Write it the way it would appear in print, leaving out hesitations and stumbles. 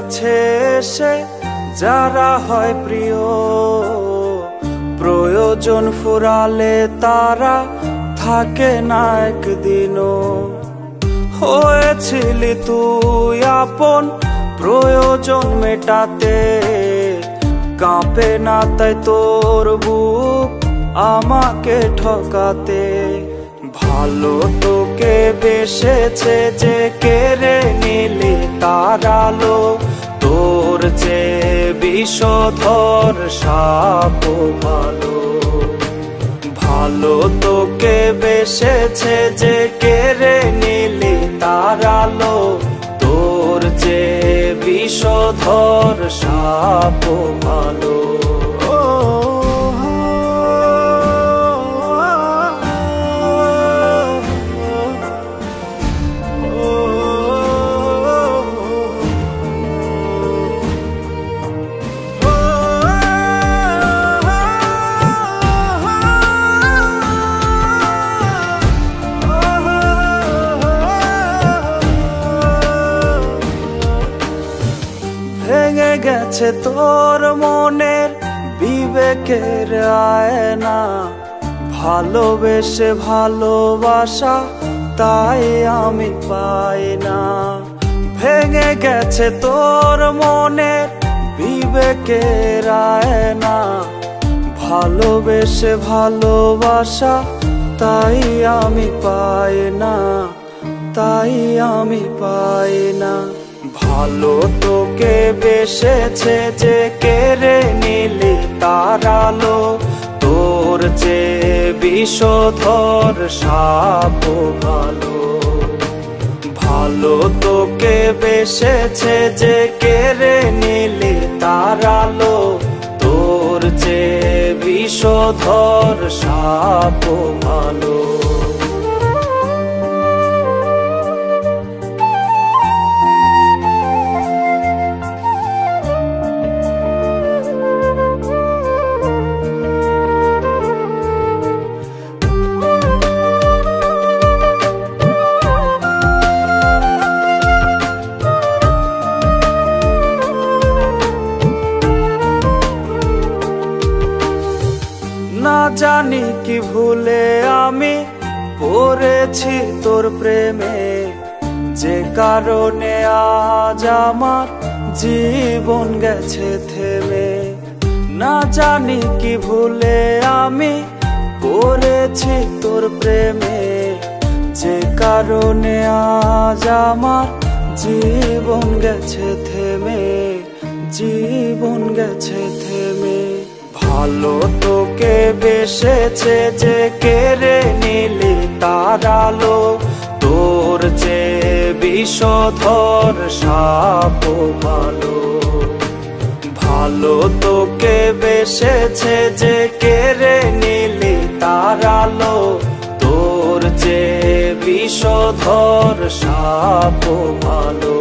কাছে এসে যারা হয় প্রিয়, প্রয়োজন ফুরালে তারা থাকে না একদিনও। হয়েছিলি তুই আপন প্রয়োজন মেটাতে, কাঁপে না তাই তোর বুক আমাকে ঠকাতে। ভালো তোকে বেসেছে যে কেড়ে নিলি তার আলো, তোর যে বিষধর সাপ ভালো। ভালো তোকে বেসেছে যে কেড়ে নিলি তার আলো, তোর যে বিষধর সাপ ভালো। ভেঙে গেছে তোর মনের বিবেকের আয়না, ভালোবেসে ভালোবাসা তাই আমি পাই না। ভেঙে গেছে তোর মনের বিবেকের আয়না, ভালোবেসে ভালোবাসা তাই আমি পাই না, তাই আমি পাই না। ভালো তোকে বেসেছে যে কেড়ে নিলি তার আলো, তোর যে বিষধর সাপ ভালো। ভালো তোকে বেসেছে যে কেড়ে নিলি তার আলো, তোর যে বিষধর সাপ ভালো। না জানি কি ভুলে আমি পড়েছি তোর প্রেমে, যে কারণে আজ আমার জীবন গেছে থেমে। না জানি কি ভুলে আমি পড়েছি তোর প্রেমে, যে কারণে আজ আমার জীবন গেছে থেমে, জীবন গেছে থেমে। ভালো তোকে বেসেছে যে কেড়ে নিলি তার আলো, তোর যে বিষধর সাপ ভালো। ভালো তোকে বেসেছে যে কেড়ে নিলি তার আলো, তোর যে বিষধর সাপ ভালো।